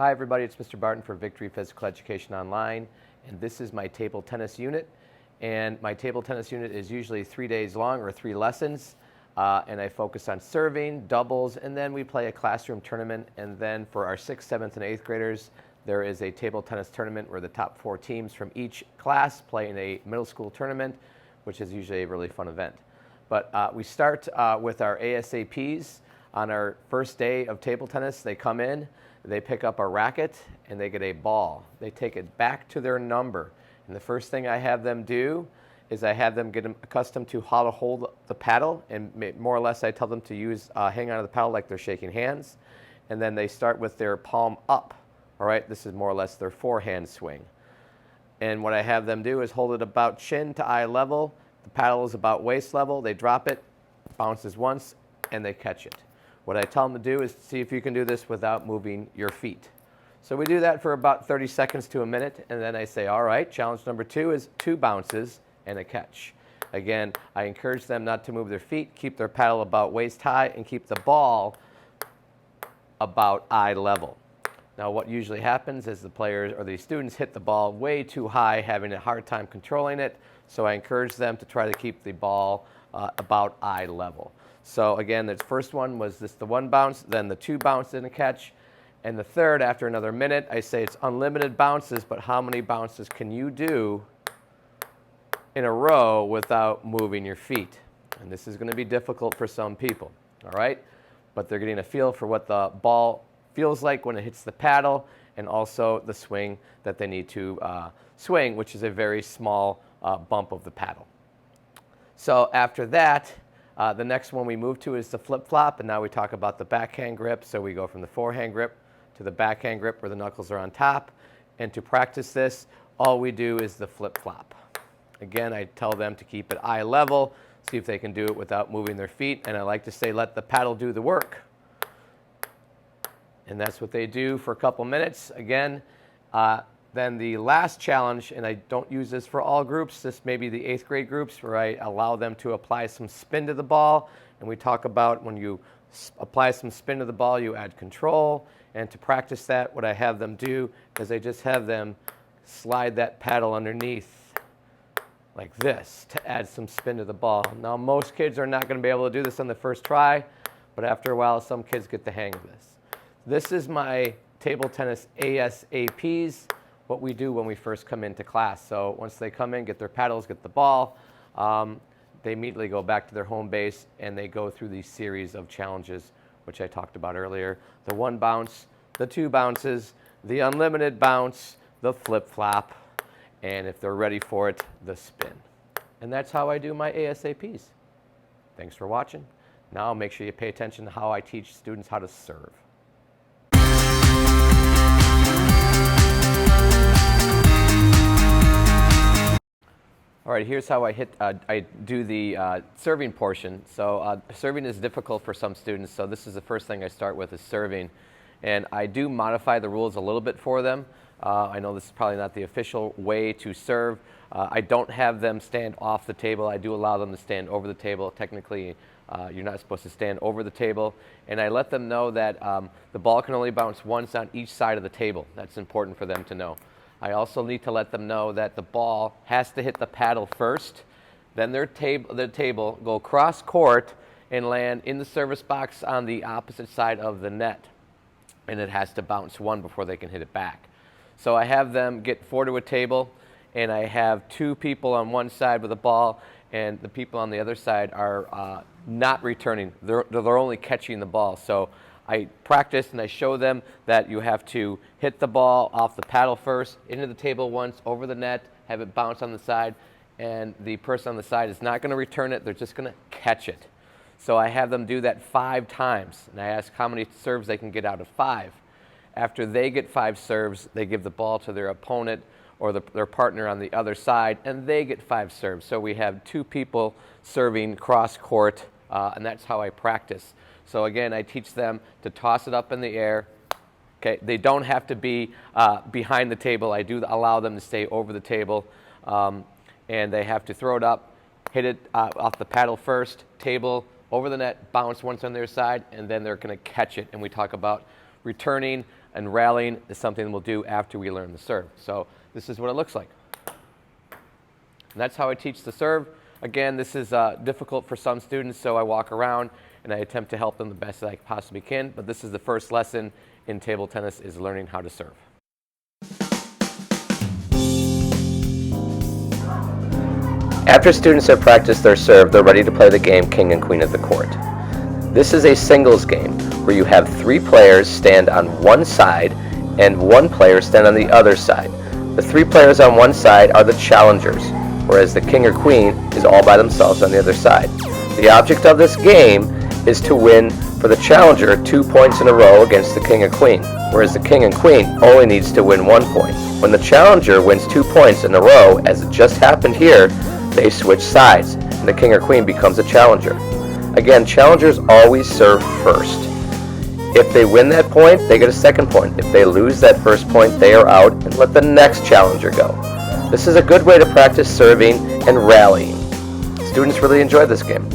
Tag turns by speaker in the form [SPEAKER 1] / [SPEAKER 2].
[SPEAKER 1] Hi everybody, it's Mr. Barton for Victory Physical Education Online, and this is my table tennis unit. And my table tennis unit is usually 3 days long or 3 lessons, and I focus on serving, doubles, and then we play a classroom tournament. And then for our 6th, 7th, and 8th graders, there is a table tennis tournament where the top 4 teams from each class play in a middle school tournament, which is usually a really fun event. But we start with our ASAPs. On our first day of table tennis, they come in, they pick up a racket, and they get a ball. They take it back to their number. And the first thing I have them do is I have them get accustomed to how to hold the paddle, and more or less I tell them to hang on to the paddle like they're shaking hands. And then they start with their palm up. All right, this is more or less their forehand swing. And what I have them do is hold it about chin to eye level. The paddle is about waist level. They drop it, bounces once, and they catch it. What I tell them to do is see if you can do this without moving your feet. So we do that for about 30 seconds to a minute, and then I say, all right, challenge number 2 is 2 bounces and a catch. Again, I encourage them not to move their feet, keep their paddle about waist high, and keep the ball about eye level. Now what usually happens is the players or the students hit the ball way too high, having a hard time controlling it, so I encourage them to try to keep the ball about eye level. So again, the first one was the 1 bounce, then the 2 bounce and a catch, and the third, after another minute, I say it's unlimited bounces, but how many bounces can you do in a row without moving your feet? And this is going to be difficult for some people, all right? But they're getting a feel for what the ball feels like when it hits the paddle, and also the swing that they need to swing, which is a very small bump of the paddle. So after that, the next one we move to is the flip-flop, and now we talk about the backhand grip. So we go from the forehand grip to the backhand grip where the knuckles are on top. And to practice this, all we do is the flip-flop. Again, I tell them to keep it eye level, see if they can do it without moving their feet. And I like to say, let the paddle do the work. And that's what they do for a couple minutes. Again, then the last challenge, and I don't use this for all groups, this may be the 8th grade groups where I allow them to apply some spin to the ball. And we talk about when you apply some spin to the ball, you add control. And to practice that, what I have them do is I just have them slide that paddle underneath like this to add some spin to the ball. Now, most kids are not going to be able to do this on the first try, but after a while, some kids get the hang of this. This is my table tennis ASAPs, what we do when we first come into class. So once they come in, get their paddles, get the ball, they immediately go back to their home base and they go through these series of challenges, which I talked about earlier. The 1 bounce, the 2 bounces, the unlimited bounce, the flip-flop, and if they're ready for it, the spin. And that's how I do my ASAPs. Thanks for watching. Now make sure you pay attention to how I teach students how to serve. All right, here's how I do the serving portion. So serving is difficult for some students, so this is the first thing I start with is serving. And I do modify the rules a little bit for them. I know this is probably not the official way to serve. I don't have them stand off the table. I do allow them to stand over the table. Technically, you're not supposed to stand over the table. And I let them know that the ball can only bounce once on each side of the table. That's important for them to know. I also need to let them know that the ball has to hit the paddle first, then their table go cross court and land in the service box on the opposite side of the net. And it has to bounce 1 before they can hit it back. So I have them get 4 to a table, and I have 2 people on one side with a ball, and the people on the other side are not returning. They're only catching the ball. So I practice and I show them that you have to hit the ball off the paddle first, into the table once, over the net, have it bounce on the side, and the person on the side is not going to return it, they're just going to catch it. So I have them do that 5 times, and I ask how many serves they can get out of 5. After they get 5 serves, they give the ball to their opponent or their partner on the other side, and they get 5 serves. So we have 2 people serving cross court, and that's how I practice. So again, I teach them to toss it up in the air. Okay, they don't have to be behind the table. I do allow them to stay over the table, and they have to throw it up, hit it off the paddle first, table, over the net, bounce once on their side, and then they're going to catch it. And we talk about returning and rallying is something we'll do after we learn the serve. So this is what it looks like. And that's how I teach the serve. Again, this is difficult for some students, so I walk around and I attempt to help them the best that I possibly can. But this is the first lesson in table tennis, is learning how to serve. After students have practiced their serve, they're ready to play the game King and Queen of the Court. This is a singles game where you have 3 players stand on one side and 1 player stand on the other side. The 3 players on one side are the challengers, whereas the king or queen is all by themselves on the other side. The object of this game is to win for the challenger 2 points in a row against the king or queen, whereas the king and queen only needs to win 1 point. When the challenger wins 2 points in a row, as it just happened here, they switch sides, and the king or queen becomes a challenger. Again, challengers always serve first. If they win that point, they get a second point. If they lose that first point, they are out and let the next challenger go. This is a good way to practice serving and rallying. Students really enjoy this game.